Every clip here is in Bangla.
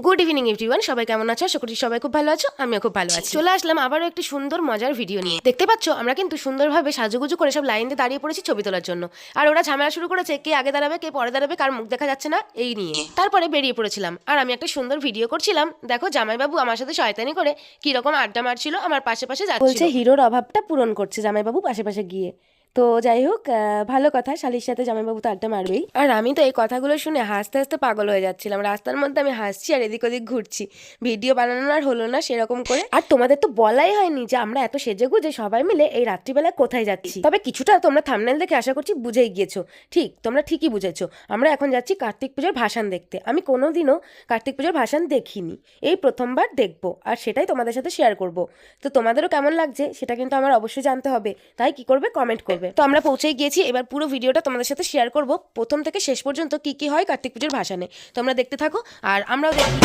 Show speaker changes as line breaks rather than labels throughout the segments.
গুড ইভিনিং এভরিওয়ান, সবাই কেমন আছো? আশা করি সবাই খুব ভালো আছো, আমিও খুব ভালো আছি। চলে আসলাম আবারও একটি সুন্দর মজার ভিডিও নিয়ে। দেখতে পাচ্ছ আমরা কিন্তু সুন্দরভাবে সাজুগুজু করে সব লাইন দিয়ে দাঁড়িয়ে পড়েছি ছবি তোলার জন্য। আর ওরা ঝামেলা শুরু করেছে কে আগে দাঁড়াবে কে পরে দাঁড়াবে, কার মুখ দেখা যাচ্ছে না এই নিয়ে। তারপরে বেরিয়ে পড়েছিলাম আর আমি একটা সুন্দর ভিডিও করছিলাম। দেখো জামাইবাবু আমার সাথে শয়তানি করে কি রকম আড্ডা মারছিল, আমার পাশে পাশে যাচ্ছিল। বলছে হিরোর অভাবটা পূরণ করছে জামাইবাবু পাশে পাশে গিয়ে। তো যাই হোক, ভালো কথা, শালির সাথে জামাইবাবু তো আড্ডা মারবেই। আর আমি তো এই কথাগুলো শুনে হাসতে হাসতে পাগল হয়ে যাচ্ছিলাম। রাস্তার মধ্যে আমি হাসছি আর এদিক ওদিক ঘুরছি। ভিডিও বানানো আর হলো না সেরকম করে। আর তোমাদের তো বলাই হয়নি যে আমরা এত সেজে গুজে সবাই মিলে এই রাত্রিবেলায় কোথায় যাচ্ছি। তবে কিছুটা তোমরা থাম্বনেল দেখে আশা করছি বুঝেই গিয়েছো। ঠিক, তোমরা ঠিকই বুঝেছো। আমরা এখন যাচ্ছি কার্তিক পুজোর ভাসান দেখতে। আমি কোনোদিনও কার্তিক পুজোর ভাসান দেখিনি, এই প্রথমবার দেখবো আর সেটাই তোমাদের সাথে শেয়ার করব। তো তোমাদেরও কেমন লাগছে সেটা কিন্তু আমার অবশ্যই জানতে হবে, তাই কি করবে কমেন্ট করবে। তো আমরা পৌঁছেই গিয়েছি, এবার পুরো ভিডিওটা তোমাদের সাথে শেয়ার করব প্রথম থেকে শেষ পর্যন্ত কি কি হয় কার্তিক পুজোর ভাসানে। তোমরা দেখতে থাকো আর আমরাও দেখি।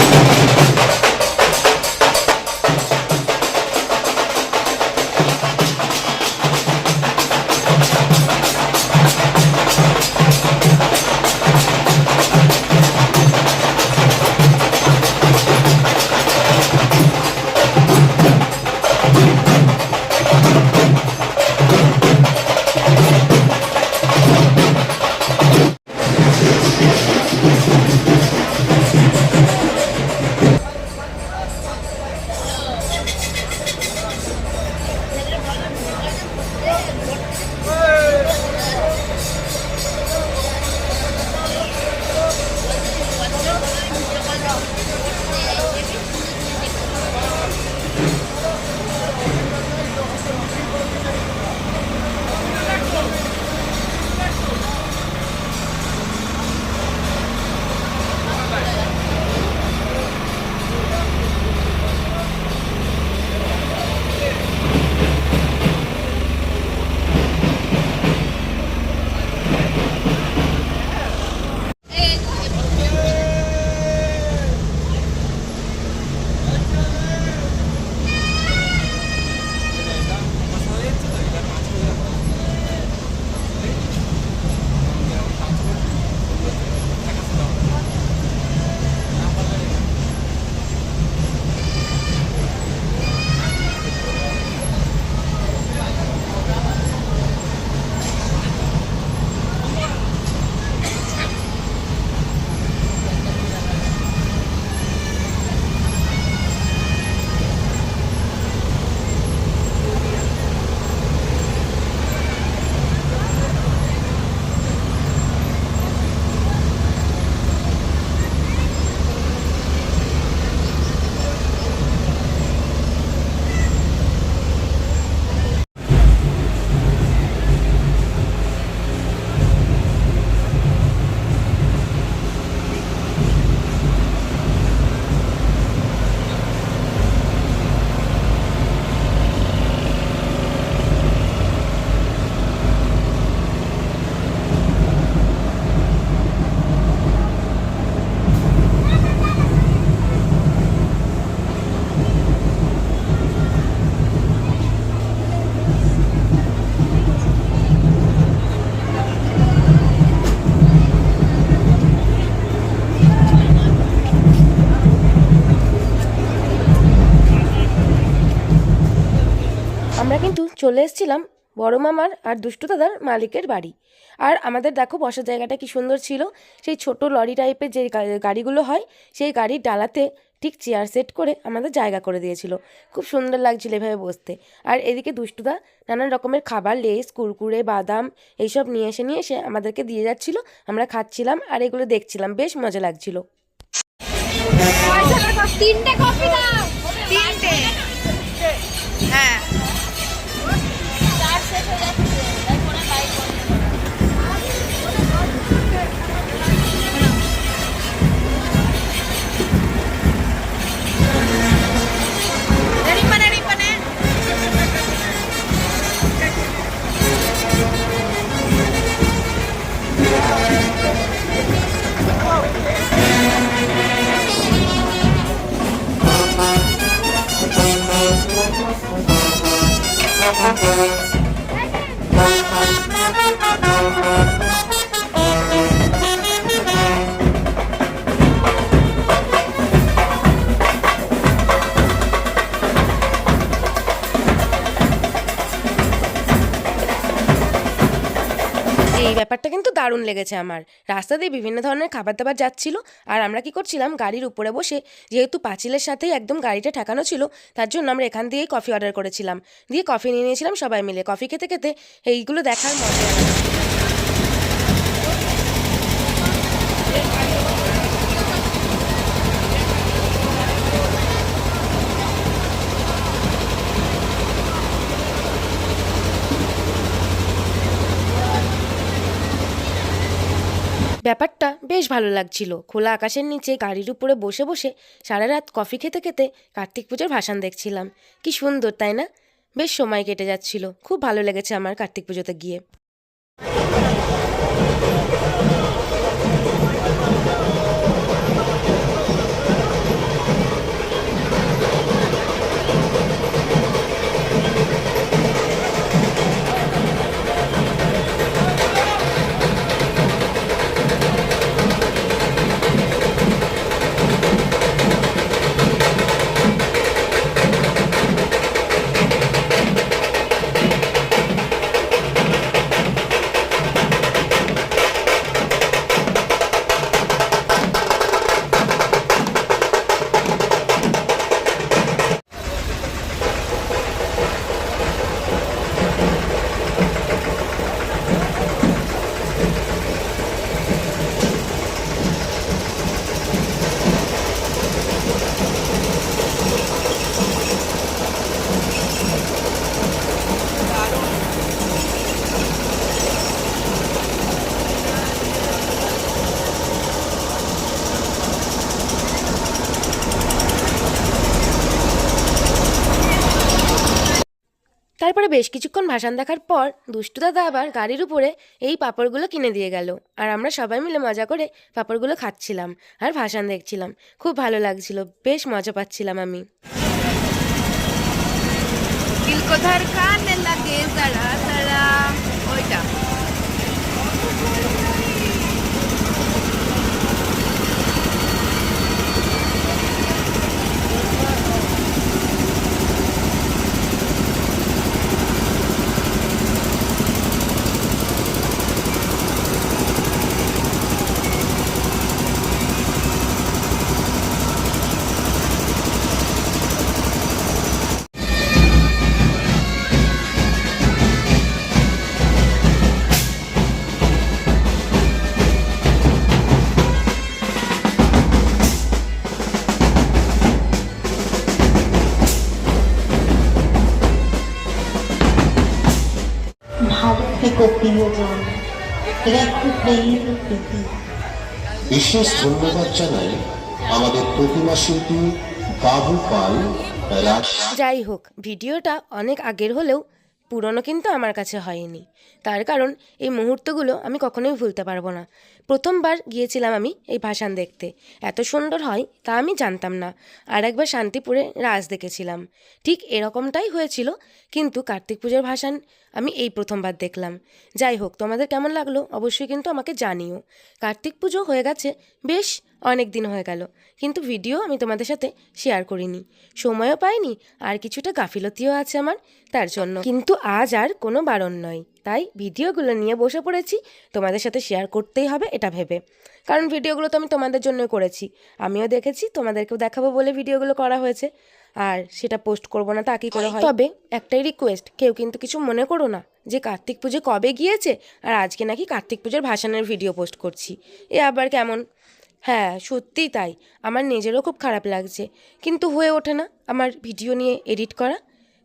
আমরা কিন্তু চলে এসেছিলাম বড় মামার আর দুষ্টু দাদার মালিকের বাড়ি। আর আমাদের দেখো বসার জায়গাটা কি সুন্দর ছিল। সেই ছোট লরি টাইপের যে গাড়িগুলো হয় সেই গাড়ির ডালাতে ঠিক চেয়ার সেট করে আমাদের জায়গা করে দিয়েছিল। খুব সুন্দর লাগছিল এভাবে বসতে। আর এদিকে দুষ্টুদা নানান রকমের খাবার, লেস, কুরকুরে, বাদাম এইসব নিয়ে এসে আমাদেরকে দিয়ে যাচ্ছিল। আমরা খাচ্ছিলাম আর এগুলো দেখছিলাম, বেশ মজা লাগছিল।
তিনটে কফি দাও, তিনটে। হ্যাঁ,
দারুণ লেগেছে আমার। রাস্তা দিয়ে বিভিন্ন ধরনের খাবার দাবার যাচ্ছিল, আর আমরা কি করছিলাম, গাড়ির উপরে বসে, যেহেতু পাঁচিলের সাথেই একদম গাড়িটা ঠেকানো ছিল, তার জন্য আমরা এখান দিয়েই কফি অর্ডার করেছিলাম, দিয়ে কফি নিয়ে নিয়েছিলাম সবাই মিলে। কফি খেতে খেতে এইগুলো দেখার মজা। ব্যাপারটা বেশ ভালো লাগছিল, খোলা আকাশের নিচে গাড়ির উপরে বসে বসে সারা রাত কফি খেতে খেতে কার্তিক পুজোর ভাসান দেখছিলাম। কি সুন্দর, তাই না? বেশ সময় কেটে যাচ্ছিল, খুব ভালো লেগেছে আমার কার্তিক পুজোতে গিয়ে। তারপরে বেশ কিছুক্ষণ ভাসান দেখার পর দুষ্টু দাদা আবার গাড়ির উপরে এই পাঁপড়গুলো কিনে দিয়ে গেল, আর আমরা সবাই মিলে মজা করে পাঁপড়গুলো খাচ্ছিলাম আর ভাসান দেখছিলাম। খুব ভালো লাগছিল, বেশ মজা পাচ্ছিলাম আমি।
দিল কো ধড়কানে লাগে জড়া জড়া, ওইটা।
ভালো থেকো প্রিয়জন, রেখো প্রেমের প্রীতি।
বিশেষ ধন্যবাদ জানাই আমাদের প্রতিমা শিল্পী বাবু পাল।
যাই হোক, ভিডিওটা অনেক আগের হলেও পুরনো কিন্তু আমার কাছে হয়নি, তার কারণ এই মুহূর্তগুলো আমি কখনোই ভুলতে পারবো না। প্রথমবার গিয়েছিলাম আমি এই ভাসান দেখতে, এত সুন্দর হয় তা আমি জানতাম না। আর একবার শান্তিপুরে রাস দেখেছিলাম, ঠিক এরকমটাই হয়েছিল, কিন্তু কার্তিক পুজোর ভাসান আমি এই প্রথমবার দেখলাম। যাই হোক, তোমাদের কেমন লাগলো অবশ্যই কিন্তু আমাকে জানিও। কার্তিক পুজো হয়ে গেছে বেশ অনেক দিন হয়ে গেল, কিন্তু ভিডিও আমি তোমাদের সাথে শেয়ার করিনি, সময়ও পাইনি, আর কিছুটা গাফিলতিও আছে আমার, তার জন্য। কিন্তু আজ আর কোনো বারণ নয়, তাই ভিডিওগুলো নিয়ে বসে পড়েছি, তোমাদের সাথে শেয়ার করতেই হবে এটা ভেবে। কারণ ভিডিওগুলো তো আমি তোমাদের জন্য করেছি, আমিও দেখেছি, তোমাদেরকেও দেখাবো বলে ভিডিওগুলো করা হয়েছে, আর সেটা পোস্ট করবো না তা কি করে হয়। তবে একটাই রিকোয়েস্ট, কেউ কিন্তু কিছু মনে করো না যে কার্তিক পুজো কবে গিয়েছে আর আজকে নাকি কার্তিক পুজোর ভাসানের ভিডিও পোস্ট করছি, এ আবার কেমন? হ্যাঁ, সত্যিই তাই, আমার নিজেরও খুব খারাপ লাগছে, কিন্তু হয়ে ওঠে না আমার ভিডিও নিয়ে এডিট করা,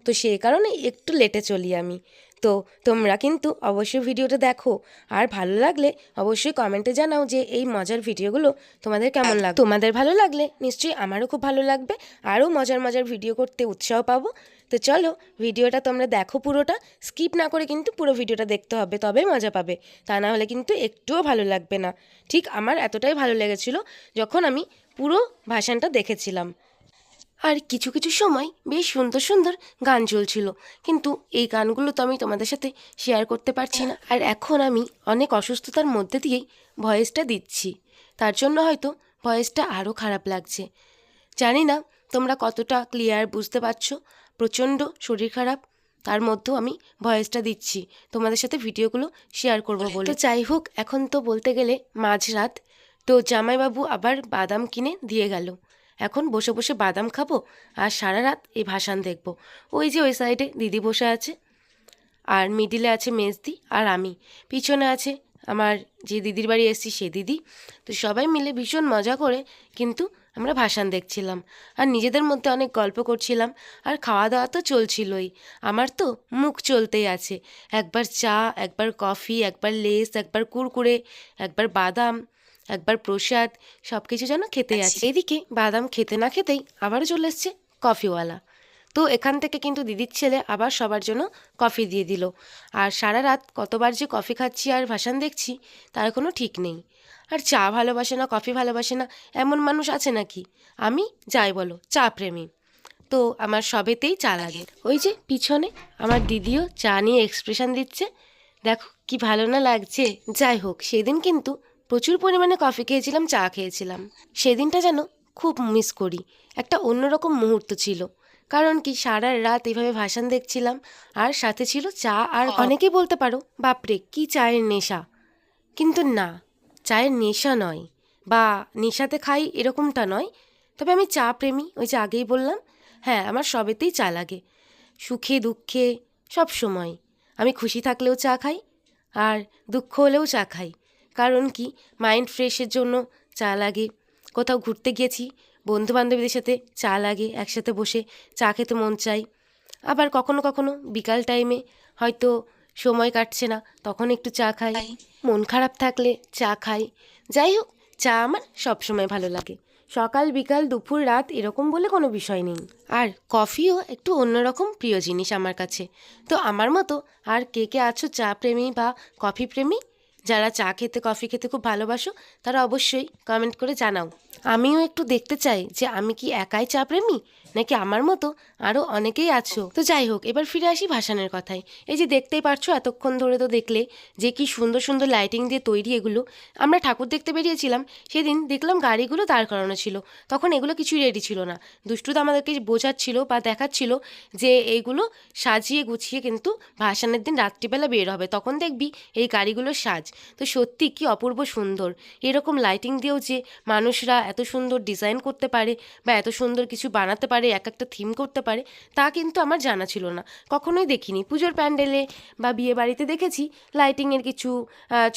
তো সেই কারণে একটু লেটে চলি আমি। তো তোমরা কিন্তু অবশ্যই ভিডিওটা দেখো, আর ভালো লাগলে অবশ্যই কমেন্টে জানাও যে এই মজার ভিডিওগুলো তোমাদের কেমন লাগে। তোমাদের ভালো লাগলে নিশ্চয়ই আমারও খুব ভালো লাগবে, আরও মজার মজার ভিডিও করতে উৎসাহ পাবো। তো চলো ভিডিওটা তোমরা দেখো, পুরোটা স্কিপ না করে কিন্তু পুরো ভিডিওটা দেখতে হবে, তবেই মজা পাবে, তা না হলে কিন্তু একটুও ভালো লাগবে না। ঠিক আমার এতটাই ভালো লেগেছিল যখন আমি পুরো ভাসানটা দেখেছিলাম। আর কিছু কিছু সময় বেশ সুন্দর সুন্দর গান চলছিল, কিন্তু এই গানগুলো তো আমি তোমাদের সাথে শেয়ার করতে পারছি না। আর এখন আমি অনেক অসুস্থতার মধ্যে দিয়েই ভয়েসটা দিচ্ছি, তার জন্য হয়তো ভয়েসটা আরও খারাপ লাগছে। জানি না তোমরা কতটা ক্লিয়ার বুঝতে পারছো, প্রচণ্ড শরীর খারাপ, তার মধ্যেও আমি ভয়েসটা দিচ্ছি তোমাদের সাথে ভিডিওগুলো শেয়ার করবো বলে। তো যাই হোক, এখন তো বলতে গেলে মাঝরাত, তো জামাইবাবু আবার বাদাম কিনে দিয়ে গেল। এখন বসে বসে বাদাম খাবো আর সারা রাত এই ভাসান দেখবো। ওই যে ওই সাইডে দিদি বসে আছে, আর মিডিলে আছে মেজদি, আর আমি পিছনে আছে আমার যে দিদির বাড়ি এসেছি সে দিদি। তো সবাই মিলে ভীষণ মজা করে কিন্তু আমরা ভাসান দেখছিলাম আর নিজেদের মধ্যে অনেক গল্প করছিলাম। আর খাওয়া দাওয়া তো চলছিলই, আমার তো মুখ চলতেই আছে। একবার চা, একবার কফি, একবার লেস, একবার কুরকুরে, একবার বাদাম, একবার প্রসাদ, সব কিছু যেন খেতে আছে। এদিকে বাদাম খেতে না খেতেই আবারও চলে এসছে কফিওয়ালা। তো এখান থেকে কিন্তু দিদির ছেলে আবার সবার জন্য কফি দিয়ে দিল। আর সারা রাত কতবার যে কফি খাচ্ছি আর ভাসান দেখছি তার কোনো ঠিক নেই। আর চা ভালোবাসে না, কফি ভালোবাসে না এমন মানুষ আছে নাকি? আমি যাই বলো চা প্রেমী, তো আমার সবেতেই চা লাগে। ওই যে পিছনে আমার দিদিও চা নিয়ে এক্সপ্রেশন দিচ্ছে, দেখো কি ভালো না লাগছে। যাই হোক, সেদিন কিন্তু প্রচুর পরিমাণে কফি খেয়েছিলাম, চা খেয়েছিলাম। সেদিনটা যেন খুব মিস করি, একটা অন্যরকম মুহূর্ত ছিল। কারণ কি, সারা রাত এইভাবে ভাসান দেখছিলাম আর সাথে ছিল চা। আর অনেকেই বলতে পারো বাপরে কি চায়ের নেশা, কিন্তু না, চায়ের নেশা নয় বা নেশাতে খাই এরকমটা নয়। তবে আমি চা প্রেমী, ওই যে আগেই বললাম। হ্যাঁ, আমার সবেতেই চা লাগে, সুখে দুঃখে সব সময়। আমি খুশি থাকলেও চা খাই আর দুঃখ হলেও চা খাই। কারণ কি, মাইন্ড ফ্রেশের জন্য চা লাগে। কোথাও ঘুরতে গেছি, বন্ধু বান্ধবীদের সাথে চা লাগে, একসাথে বসে চা খেতে মন চাই। আবার কখনো কখনো বিকাল টাইমে হয়তো সময় কাটছে না, তখন একটু চা খাই। মন খারাপ থাকলে চা খাই। যাই হোক, চা আমার সবসময় ভালো লাগে, সকাল বিকাল দুপুর রাত এরকম বলে কোনো বিষয় নেই। আর কফিও একটু অন্যরকম প্রিয় জিনিস আমার কাছে। তো আমার মতো আর কে কে আছো চা প্রেমী বা কফি প্রেমী? যারা চা খেতে কফি খেতে খুব ভালোবাসো তারা অবশ্যই কমেন্ট করে জানাও। আমিও একটু দেখতে চাই যে আমি কি একাই চা প্রেমী নাকি আমার মতো আরও অনেকেই আছো। তো যাই হোক, এবার ফিরে আসি ভাসানের কথায়। এই যে দেখতেই পারছো, এতক্ষণ ধরে তো দেখলে যে কি সুন্দর সুন্দর লাইটিং দিয়ে তৈরি এগুলো। আমরা ঠাকুর দেখতে বেরিয়েছিলাম, সেদিন দেখলাম গাড়িগুলো দাঁড় করানো ছিল, তখন এগুলো কিছুই রেডি ছিল না। দুষ্টুদা আমাদেরকে বোঝাচ্ছিল বা দেখাচ্ছিল যে এইগুলো সাজিয়ে গুছিয়ে কিন্তু ভাসানের দিন রাত্রিবেলা বের হবে, তখন দেখবি এই গাড়িগুলোর সাজ। তো সত্যি কি অপূর্ব সুন্দর, এরকম লাইটিং দিয়েও যে মানুষরা এত সুন্দর ডিজাইন করতে পারে বা এত সুন্দর কিছু বানাতে পারে, এক একটা থিম করতে পারে, তা কিন্তু আমার জানা ছিল না, কখনোই দেখিনি। পুজোর প্যান্ডেলে বা বিয়ে বাড়িতে দেখেছি লাইটিংয়ের কিছু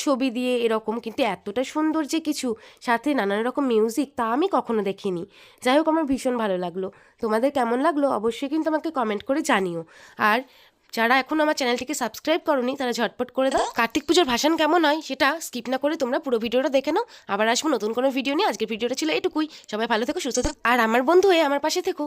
ছবি দিয়ে এরকম, কিন্তু এতটা সুন্দর যে কিছু সাথে নানান রকম মিউজিক, তা আমি কখনো দেখিনি। যাই হোক, আমার ভীষণ ভালো লাগলো। তোমাদের কেমন লাগলো অবশ্যই কিন্তু আমাকে কমেন্ট করে জানিও। আর যারা এখন আমার চ্যানেলটিকে সাবস্ক্রাইব করোনি তারা ঝটপট করে দাও। কার্তিক পুজোর ভাসান কেমন হয় সেটা স্কিপ না করে তোমরা পুরো ভিডিওটা দেখে নাও। আবার আসবো নতুন কোনো ভিডিও নিয়ে। আজকের ভিডিওটা ছিল এটুকুই। সবাই ভালো থেকো, সুস্থ থেকো, আর আমার বন্ধু হয়ে আমার পাশে থেকো।